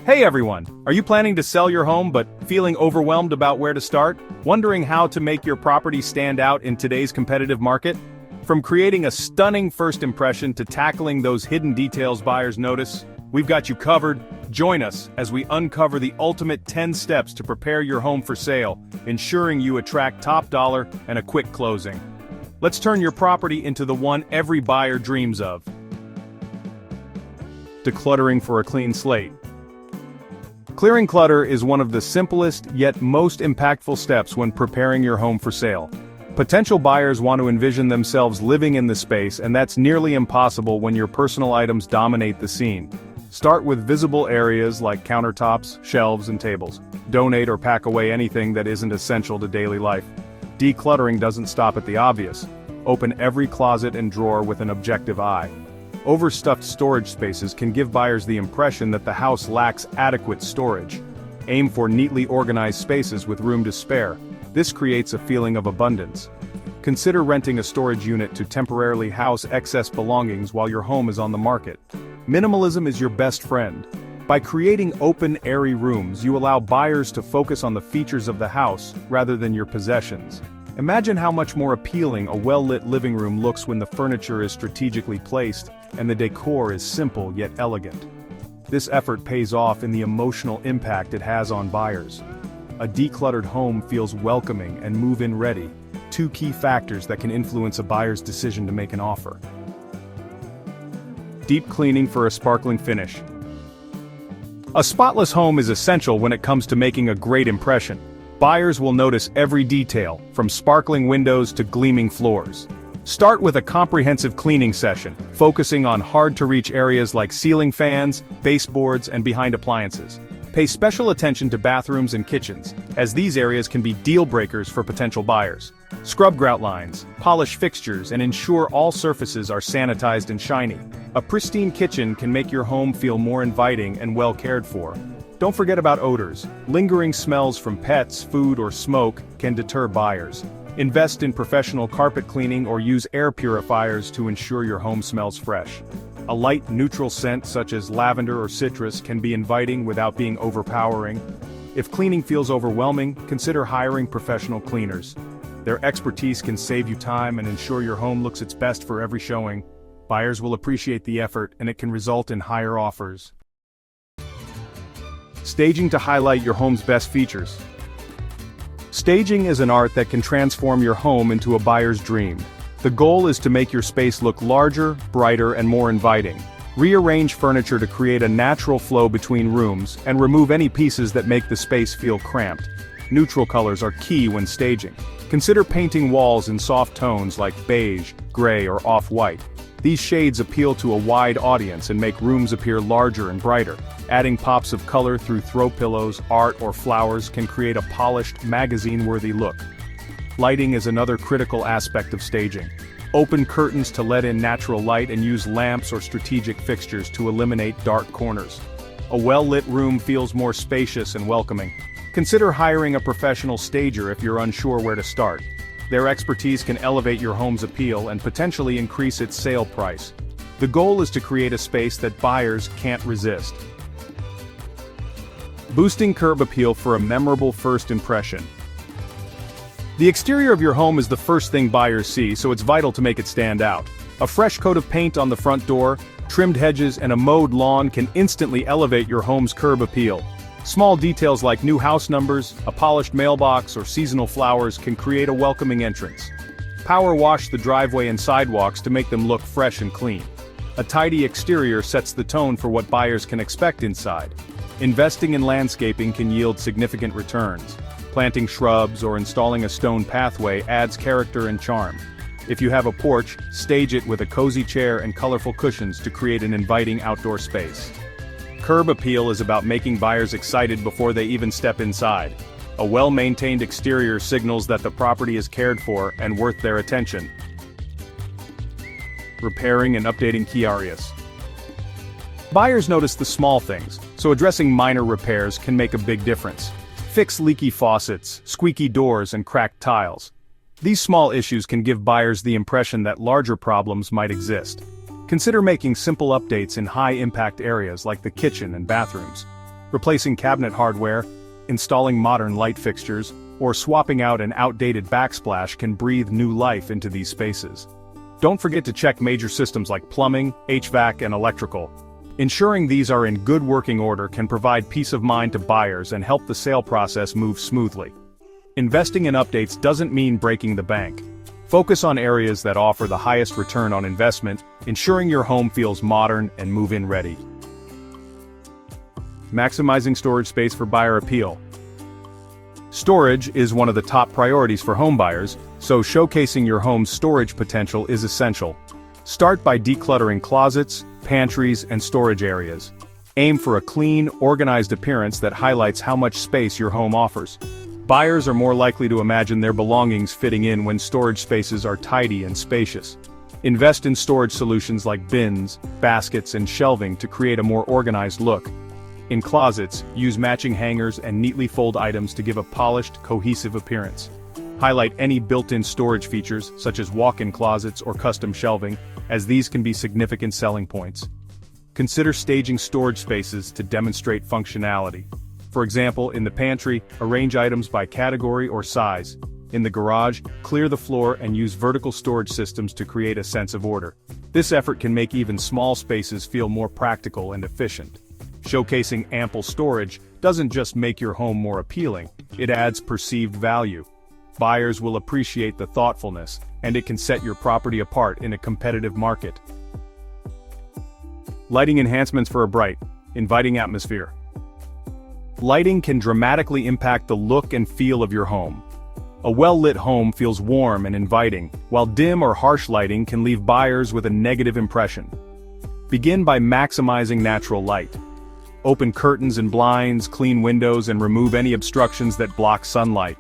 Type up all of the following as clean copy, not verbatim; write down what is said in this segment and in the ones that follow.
Hey everyone! Are you planning to sell your home but feeling overwhelmed about where to start? Wondering how to make your property stand out in today's competitive market? From creating a stunning first impression to tackling those hidden details buyers notice, we've got you covered. Join us as we uncover the ultimate 10 steps to prepare your home for sale, ensuring you attract top dollar and a quick closing. Let's turn your property into the one every buyer dreams of. Decluttering for a clean slate. Clearing clutter is one of the simplest yet most impactful steps when preparing your home for sale. Potential buyers want to envision themselves living in the space, and that's nearly impossible when your personal items dominate the scene. Start with visible areas like countertops, shelves, and tables. Donate or pack away anything that isn't essential to daily life. Decluttering doesn't stop at the obvious. Open every closet and drawer with an objective eye. Overstuffed storage spaces can give buyers the impression that the house lacks adequate storage. Aim for neatly organized spaces with room to spare. This creates a feeling of abundance. Consider renting a storage unit to temporarily house excess belongings while your home is on the market. Minimalism is your best friend. By creating open, airy rooms, you allow buyers to focus on the features of the house rather than your possessions. Imagine how much more appealing a well-lit living room looks when the furniture is strategically placed and the decor is simple yet elegant. This effort pays off in the emotional impact it has on buyers. A decluttered home feels welcoming and move-in ready, two key factors that can influence a buyer's decision to make an offer. Deep cleaning for a sparkling finish. A spotless home is essential when it comes to making a great impression. Buyers will notice every detail, from sparkling windows to gleaming floors. Start with a comprehensive cleaning session, focusing on hard-to-reach areas like ceiling fans, baseboards, and behind appliances. Pay special attention to bathrooms and kitchens, as these areas can be deal-breakers for potential buyers. Scrub grout lines, polish fixtures, and ensure all surfaces are sanitized and shiny. A pristine kitchen can make your home feel more inviting and well cared for. Don't forget about odors. Lingering smells from pets, food, or smoke can deter buyers. Invest in professional carpet cleaning or use air purifiers to ensure your home smells fresh. A light, neutral scent such as lavender or citrus can be inviting without being overpowering. If cleaning feels overwhelming, consider hiring professional cleaners. Their expertise can save you time and ensure your home looks its best for every showing. Buyers will appreciate the effort, and it can result in higher offers. Staging to highlight your home's best features. Staging is an art that can transform your home into a buyer's dream. The goal is to make your space look larger, brighter, and more inviting. Rearrange furniture to create a natural flow between rooms, and remove any pieces that make the space feel cramped. Neutral colors are key when staging. Consider painting walls in soft tones like beige, gray, or off-white. These shades appeal to a wide audience and make rooms appear larger and brighter. Adding pops of color through throw pillows, art, or flowers can create a polished, magazine-worthy look. Lighting is another critical aspect of staging. Open curtains to let in natural light and use lamps or strategic fixtures to eliminate dark corners. A well-lit room feels more spacious and welcoming. Consider hiring a professional stager if you're unsure where to start. Their expertise can elevate your home's appeal and potentially increase its sale price. The goal is to create a space that buyers can't resist. Boosting curb appeal for a memorable first impression. The exterior of your home is the first thing buyers see, so it's vital to make it stand out. A fresh coat of paint on the front door, trimmed hedges, and a mowed lawn can instantly elevate your home's curb appeal. Small details like new house numbers, a polished mailbox, or seasonal flowers can create a welcoming entrance. Power wash the driveway and sidewalks to make them look fresh and clean. A tidy exterior sets the tone for what buyers can expect inside. Investing in landscaping can yield significant returns. Planting shrubs or installing a stone pathway adds character and charm. If you have a porch, stage it with a cozy chair and colorful cushions to create an inviting outdoor space. Curb appeal is about making buyers excited before they even step inside. A well-maintained exterior signals that the property is cared for and worth their attention. Repairing and updating key areas. Buyers notice the small things, so addressing minor repairs can make a big difference. Fix leaky faucets, squeaky doors, and cracked tiles. These small issues can give buyers the impression that larger problems might exist. Consider making simple updates in high-impact areas like the kitchen and bathrooms. Replacing cabinet hardware, installing modern light fixtures, or swapping out an outdated backsplash can breathe new life into these spaces. Don't forget to check major systems like plumbing, HVAC, and electrical. Ensuring these are in good working order can provide peace of mind to buyers and help the sale process move smoothly. Investing in updates doesn't mean breaking the bank. Focus on areas that offer the highest return on investment, ensuring your home feels modern and move-in ready. Maximizing storage space for buyer appeal. Storage is one of the top priorities for home buyers, so showcasing your home's storage potential is essential. Start by decluttering closets, pantries, and storage areas. Aim for a clean, organized appearance that highlights how much space your home offers. Buyers are more likely to imagine their belongings fitting in when storage spaces are tidy and spacious. Invest in storage solutions like bins, baskets, and shelving to create a more organized look. In closets, use matching hangers and neatly fold items to give a polished, cohesive appearance. Highlight any built-in storage features, such as walk-in closets or custom shelving, as these can be significant selling points. Consider staging storage spaces to demonstrate functionality. For example, in the pantry, arrange items by category or size. In the garage, clear the floor and use vertical storage systems to create a sense of order. This effort can make even small spaces feel more practical and efficient. Showcasing ample storage doesn't just make your home more appealing, it adds perceived value. Buyers will appreciate the thoughtfulness, and it can set your property apart in a competitive market. Lighting enhancements for a bright, inviting atmosphere. Lighting can dramatically impact the look and feel of your home. A well-lit home feels warm and inviting, while dim or harsh lighting can leave buyers with a negative impression. Begin by maximizing natural light. Open curtains and blinds, clean windows, and remove any obstructions that block sunlight.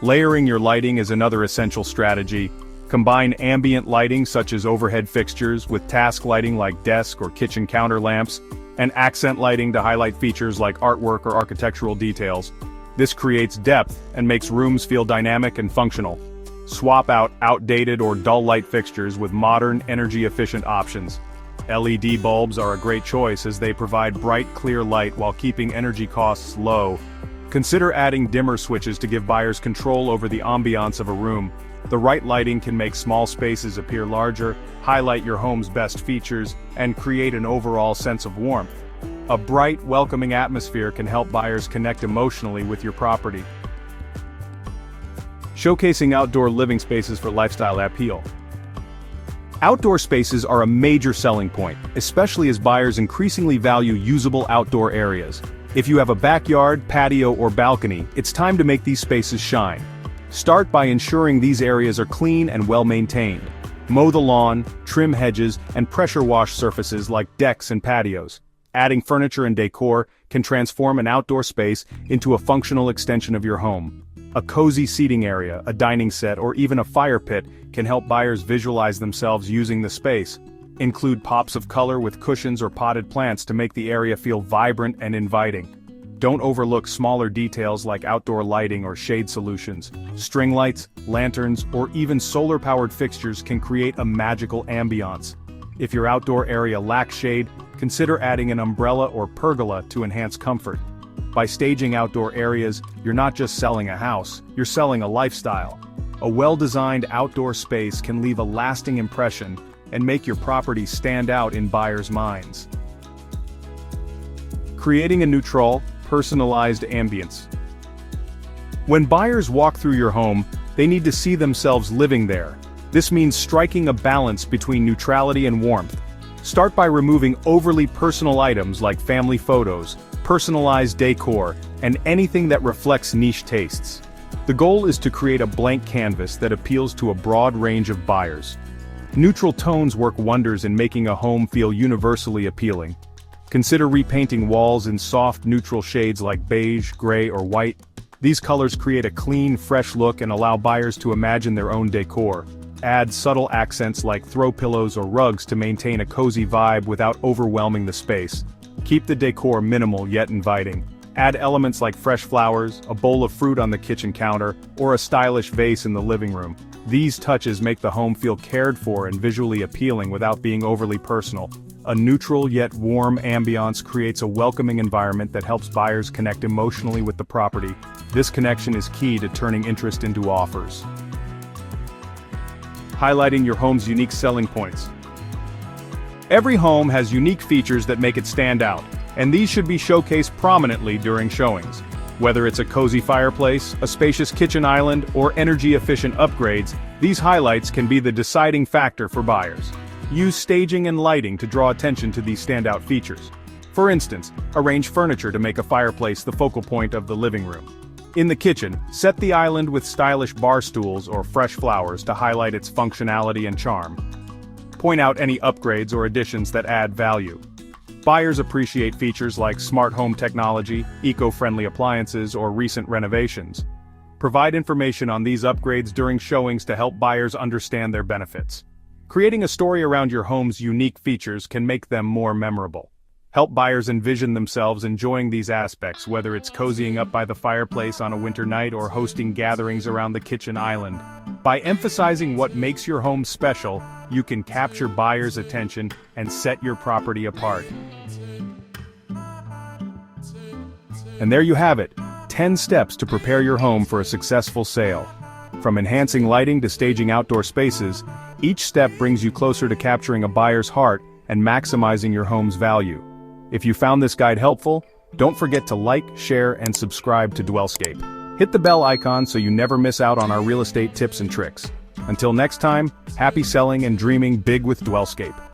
Layering your lighting is another essential strategy. Combine ambient lighting such as overhead fixtures with task lighting like desk or kitchen counter lamps, and accent lighting to highlight features like artwork or architectural details. This creates depth and makes rooms feel dynamic and functional. Swap out outdated or dull light fixtures with modern, energy-efficient options. LED bulbs are a great choice as they provide bright, clear light while keeping energy costs low. Consider adding dimmer switches to give buyers control over the ambiance of a room. The right lighting can make small spaces appear larger, highlight your home's best features, and create an overall sense of warmth. A bright, welcoming atmosphere can help buyers connect emotionally with your property. Showcasing outdoor living spaces for lifestyle appeal. Outdoor spaces are a major selling point, especially as buyers increasingly value usable outdoor areas. If you have a backyard, patio, or balcony, it's time to make these spaces shine. Start by ensuring these areas are clean and well-maintained. Mow the lawn, trim hedges, and pressure wash surfaces like decks and patios. Adding furniture and decor can transform an outdoor space into a functional extension of your home. A cozy seating area, a dining set, or even a fire pit can help buyers visualize themselves using the space. Include pops of color with cushions or potted plants to make the area feel vibrant and inviting. Don't overlook smaller details like outdoor lighting or shade solutions. String lights, lanterns, or even solar-powered fixtures can create a magical ambiance. If your outdoor area lacks shade, consider adding an umbrella or pergola to enhance comfort. By staging outdoor areas, you're not just selling a house, you're selling a lifestyle. A well-designed outdoor space can leave a lasting impression and make your property stand out in buyers' minds. Creating a neutral, personalized ambience. When buyers walk through your home, they need to see themselves living there. This means striking a balance between neutrality and warmth. Start by removing overly personal items like family photos, personalized decor, and anything that reflects niche tastes. The goal is to create a blank canvas that appeals to a broad range of buyers. Neutral tones work wonders in making a home feel universally appealing. Consider repainting walls in soft, neutral shades like beige, gray, or white. These colors create a clean, fresh look and allow buyers to imagine their own decor. Add subtle accents like throw pillows or rugs to maintain a cozy vibe without overwhelming the space. Keep the decor minimal yet inviting. Add elements like fresh flowers, a bowl of fruit on the kitchen counter, or a stylish vase in the living room. These touches make the home feel cared for and visually appealing without being overly personal. A neutral yet warm ambiance creates a welcoming environment that helps buyers connect emotionally with the property. This connection is key to turning interest into offers. Highlighting your home's unique selling points. Every home has unique features that make it stand out, and these should be showcased prominently during showings. Whether it's a cozy fireplace, a spacious kitchen island, or energy-efficient upgrades, these highlights can be the deciding factor for buyers. Use staging and lighting to draw attention to these standout features. For instance, arrange furniture to make a fireplace the focal point of the living room. In the kitchen, set the island with stylish bar stools or fresh flowers to highlight its functionality and charm. Point out any upgrades or additions that add value. Buyers appreciate features like smart home technology, eco-friendly appliances, or recent renovations. Provide information on these upgrades during showings to help buyers understand their benefits. Creating a story around your home's unique features can make them more memorable. Help buyers envision themselves enjoying these aspects, whether it's cozying up by the fireplace on a winter night or hosting gatherings around the kitchen island. By emphasizing what makes your home special, you can capture buyers' attention and set your property apart. And there you have it, 10 steps to prepare your home for a successful sale. From enhancing lighting to staging outdoor spaces, each step brings you closer to capturing a buyer's heart and maximizing your home's value. If you found this guide helpful, don't forget to like, share, and subscribe to DwellScape. Hit the bell icon so you never miss out on our real estate tips and tricks. Until next time, happy selling and dreaming big with DwellScape.